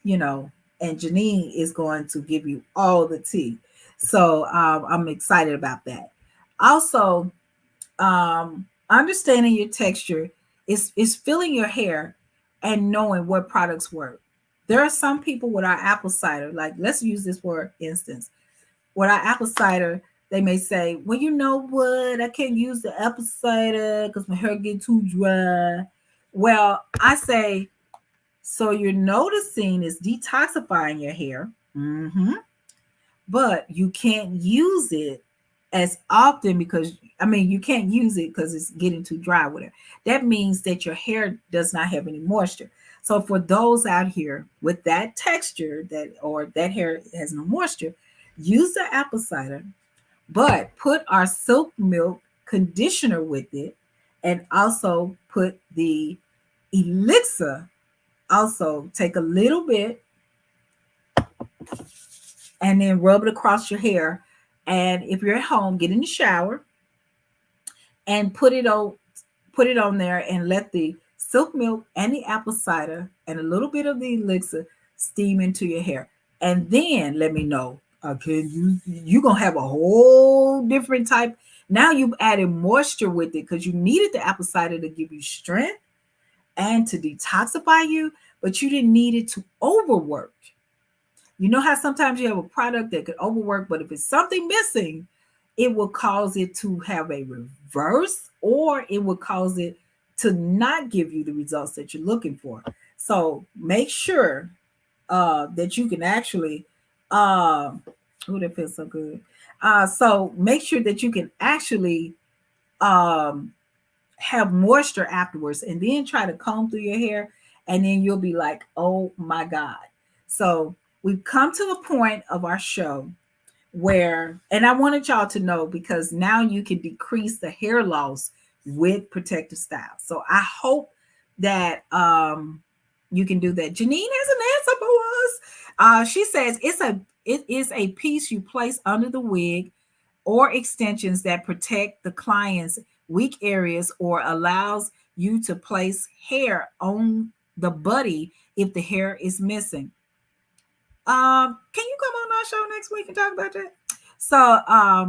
and Janine is going to give you all the tea. So I'm excited about that. Also, understanding your texture is feeling your hair and knowing what products work. There are some people with our apple cider, like let's use this for instance. With our apple cider, they may say, well, you know what? I can't use the apple cider because my hair get too dry. Well, I say, so you're noticing is detoxifying your hair. Mm-hmm. But you can't use it as often because you can't use it because it's getting too dry with it. That means that your hair does not have any moisture. So for those out here with that texture that hair has no moisture, use the apple cider, but put our silk milk conditioner with it, and also put the elixir. Also take a little bit and then rub it across your hair. And if you're at home, get in the shower and put it on there, and let the silk milk and the apple cider and a little bit of the elixir steam into your hair. And then let me know. Okay, you're gonna have a whole different type. Now you've added moisture with it because you needed the apple cider to give you strength and to detoxify you, but you didn't need it to overwork. You know how sometimes you have a product that could overwork, but if it's something missing, it will cause it to have a reverse, or it will cause it to not give you the results that you're looking for. So make sure that you can actually Oh, that feels so good. So make sure that you can actually um have moisture afterwards, and then try to comb through your hair, and then you'll be like, oh my God. So we've come to the point of our show where, and I wanted y'all to know, because now you can decrease the hair loss with protective style. So I hope that you can do that. Janine has an answer for us. She says it is a piece you place under the wig or extensions that protect the client's weak areas or allows you to place hair on the body if the hair is missing. Can you come on our show next week and talk about that? So I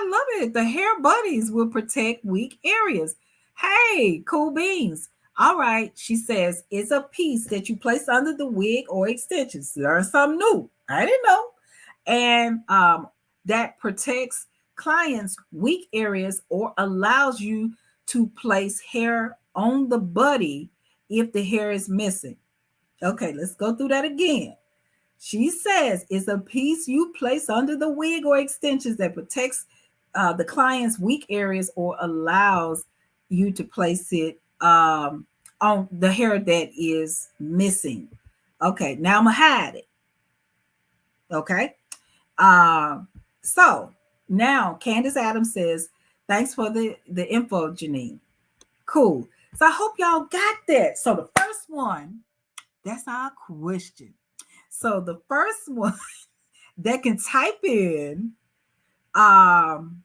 love it. The hair buddies will protect weak areas. Hey, cool beans. All right, she says it's a piece that you place under the wig or extensions. Learn something new. I didn't know. And that protects clients' weak areas or allows you to place hair on the body if the hair is missing. Okay, let's go through that again. She says it's a piece you place under the wig or extensions that protects the client's weak areas or allows you to place it on the hair that is missing. Okay, now I'm gonna hide it. Okay. Um, so now Candace Adams says, thanks for the info, Janine. Cool. So I hope y'all got that. So the first one, that's our question. So the first one that can type in um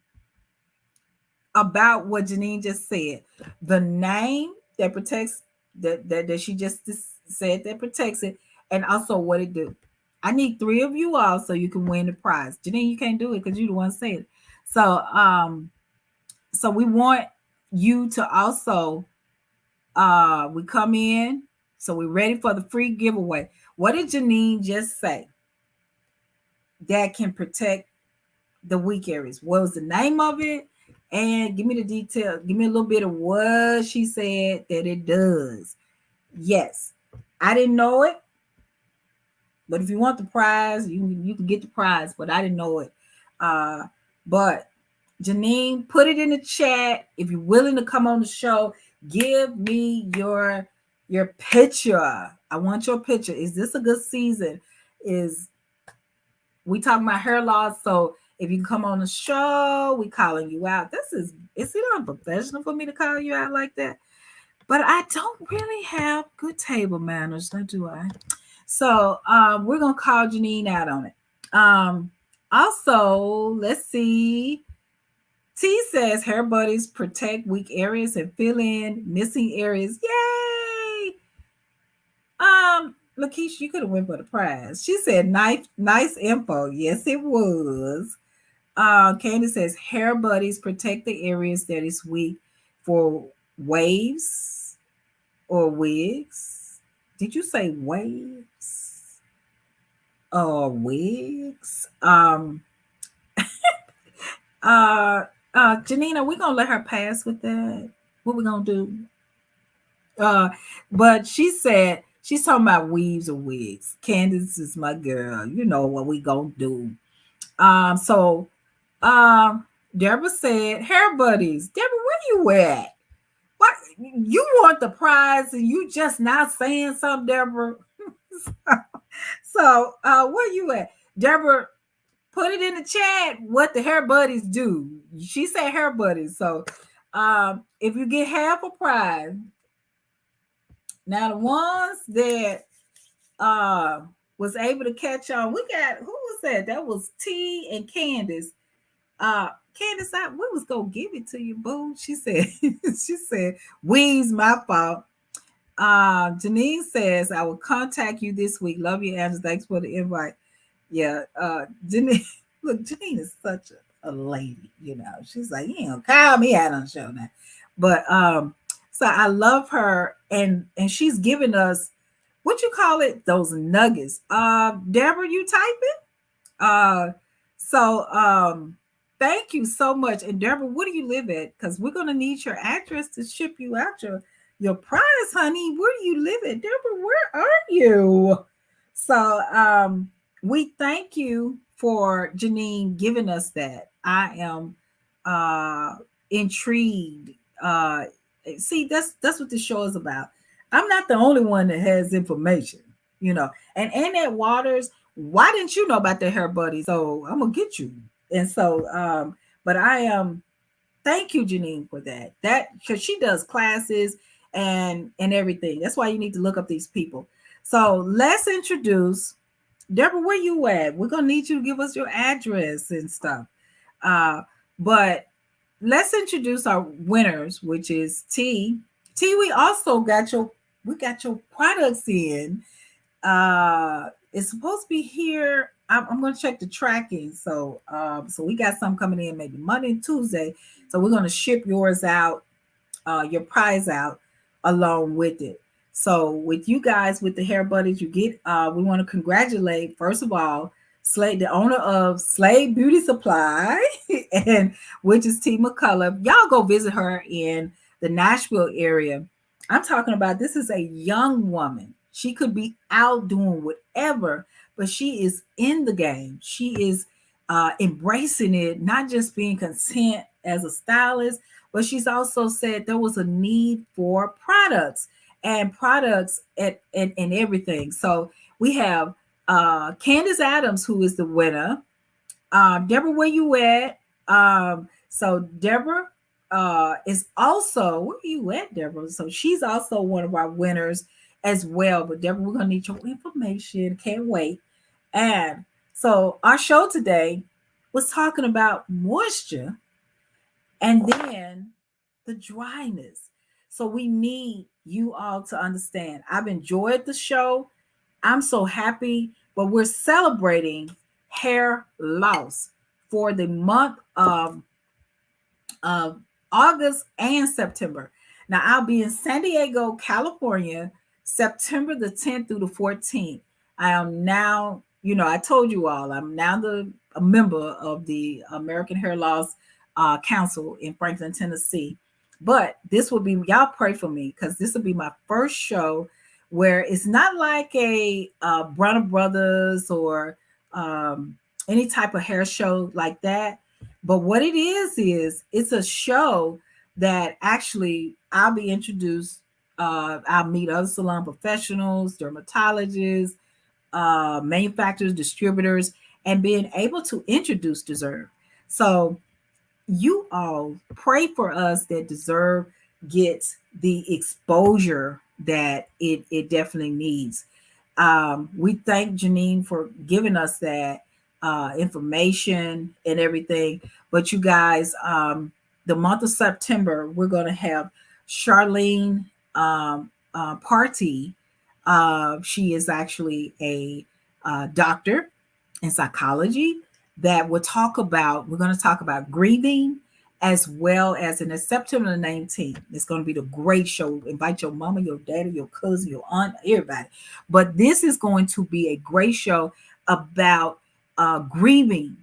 about what Janine just said, the name that protects that she just said that protects it, and also what it do. I need three of you all so you can win the prize. Janine, you can't do it because you the one said it. So so we want you to also we come in, so we're ready for the free giveaway. What did Janine just say that can protect the weak areas? What was the name of it? And give me the detail. Give me a little bit of what she said that it does. Yes, I didn't know it, but if you want the prize, you can get the prize. But I didn't know it. Uh, but Janine, put it in the chat if you're willing to come on the show. Give me your picture. I want your picture. Is this a good season? Is we talking about hair loss? So if you come on the show, we calling you out. Is it unprofessional for me to call you out like that? But I don't really have good table manners, now do I? So we're gonna call Janine out on it. Also, let's see. T says hair buddies protect weak areas and fill in missing areas. Yay! Lakeisha, you could have went for the prize. She said nice info. Yes, it was. Candy says hair buddies protect the areas that is weak for waves or wigs. Did you say waves or wigs? Janina, we're gonna let her pass with that. What we gonna do? But she said she's talking about weaves or wigs. Candace is my girl. You know what we gonna do. So Deborah said, hair buddies. Deborah, where you at? What you want the prize and you just not saying something, Deborah? So where you at? Deborah, put it in the chat what the hair buddies do. She said hair buddies. So if you get half a prize, now the ones that was able to catch on, we got, who was that? That was T and Candace. Candace, we was gonna give it to you, boo. She said, she said, we's my fault. Janine says, I will contact you this week. Love you, Angela. Thanks for the invite. Yeah, Janine, look, Janine is such a lady, you know. She's like, you know, call me out on the show now. But so I love her, and she's giving us what you call it, those nuggets. Deborah, you typing? Thank you so much. And Deborah, where do you live at? Because we're gonna need your address to ship you out your prize, honey. Where do you live at? Deborah, where are you? So we thank you for Janine giving us that. I am uh intrigued. See, that's what this show is about. I'm not the only one that has information, you know. And Annette Waters, why didn't you know about the hair buddy? So I'm gonna get you. And so but I am thank you, Janine, for that. That because she does classes and everything. That's why you need to look up these people. So let's introduce Deborah. Where you at? We're gonna need you to give us your address and stuff. Uh, but let's introduce our winners, which is T. T. We also got your products in. It's supposed to be here. I'm going to check the tracking. So we got some coming in maybe Monday and Tuesday. So we're going to ship yours out, your prize out along with it. So with you guys, with the hair buddies, you get. We want to congratulate first of all, Slade, the owner of Slade Beauty Supply, and which is T McCullough. Y'all go visit her in the Nashville area. I'm talking about this is a young woman. She could be out doing whatever, but she is in the game. She is embracing it, not just being content as a stylist, but she's also said there was a need for products and products and everything. So we have Candace Adams, who is the winner. Deborah, where you at? So Deborah is also where you at, Deborah? So she's also one of our winners as well. But Deborah, we're gonna need your information. Can't wait. And so our show today was talking about moisture and then the dryness. So we need you all to understand. I've enjoyed the show. I'm so happy, but we're celebrating hair loss for the month of August and September. Now, I'll be in San Diego, California, September the 10th through the 14th. I am now, I told you all, I'm now a member of the American Hair Loss Council in Franklin, Tennessee. But this will be, y'all pray for me because this will be my first show where it's not like a Brunner Brothers or any type of hair show like that. But what it is it's a show that actually I'll be introduced. I'll meet other salon professionals, dermatologists, manufacturers, distributors, and being able to introduce Deserve. So you all pray for us that Deserve gets the exposure that it definitely needs. We thank Janine for giving us that information and everything. But you guys, the month of September, we're going to have Charlene Party. She is actually a doctor in psychology that we're going to talk about grieving as well as in September the 19th. It's going to be the great show. Invite your mama, your daddy, your cousin, your aunt, everybody. But this is going to be a great show about grieving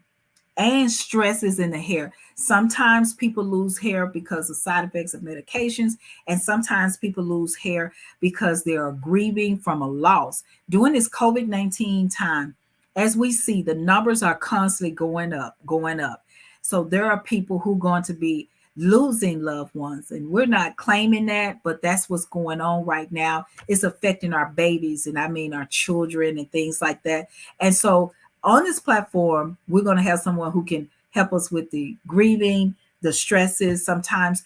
and stresses in the hair. Sometimes people lose hair because of side effects of medications, and sometimes people lose hair because they are grieving from a loss. During this COVID-19 time, as we see, the numbers are constantly going up, going up. So there are people who are going to be losing loved ones, and we're not claiming that, but that's what's going on right now. It's affecting our babies, and I mean our children and things like that. And so on this platform, we're going to have someone who can help us with the grieving, the stresses. Sometimes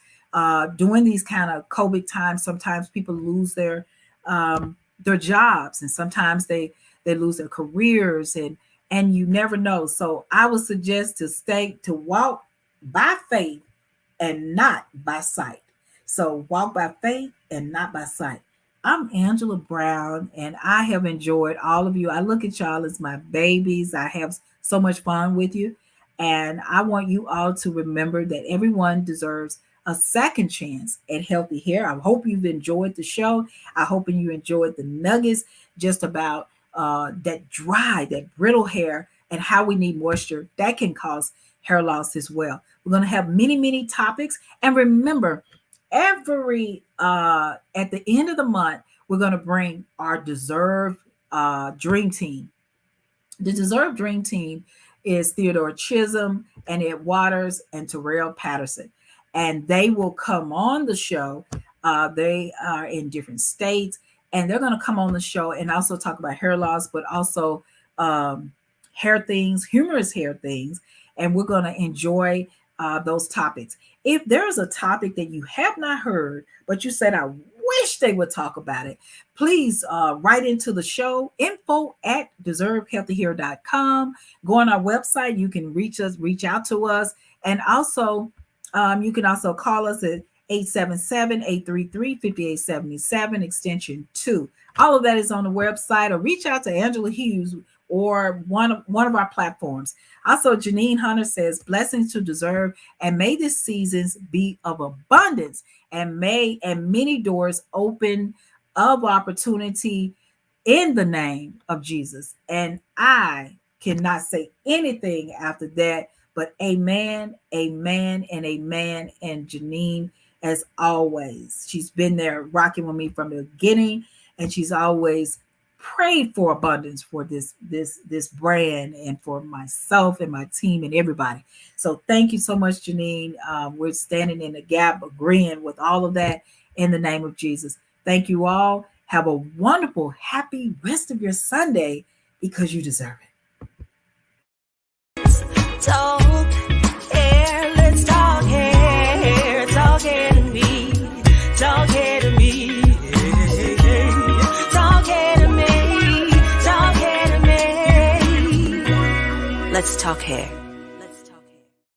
during these kind of COVID times, sometimes people lose their jobs, and sometimes they lose their careers, and you never know. So I would suggest to walk by faith and not by sight. So walk by faith and not by sight. I'm Angela Brown, and I have enjoyed all of you. I look at y'all as my babies. I have so much fun with you. And I want you all to remember that everyone deserves a second chance at healthy hair. I hope you've enjoyed the show. I hope you enjoyed the nuggets just about that brittle hair and how we need moisture that can cause hair loss as well. We're going to have many, many topics. And remember, every at the end of the month, we're going to bring our Deserve Dream Team. The Deserve Dream Team is Theodore Chisholm and Ed Waters and Terrell Patterson. And they will come on the show. They are in different states, and they're going to come on the show and also talk about hair loss, but also hair things, humorous hair things. And we're going to enjoy those topics. If there's a topic that you have not heard, but you said, I wish they would talk about it, please write into the show, info@deservehealthyhair.com. Go on our website. You can reach out to us. And also, you can also call us at 877-833-5877, extension 2. All of that is on the website, or reach out to Angela Hughes or one of our platforms. Also, Janine Hunter says, blessings to deserve, and may this seasons be of abundance, and many doors open of opportunity in the name of Jesus. And I cannot say anything after that, but amen, amen, and amen. And Janine, as always, she's been there rocking with me from the beginning, and she's always prayed for abundance for this brand and for myself and my team and everybody. So thank you so much, Janine. We're standing in the gap, agreeing with all of that in the name of Jesus. Thank you all. Have a wonderful, happy rest of your Sunday, because you deserve it. Talk hair, let's talk hair to me, talk hair to me, talk hair to me, talk hair to me. Let's talk hair.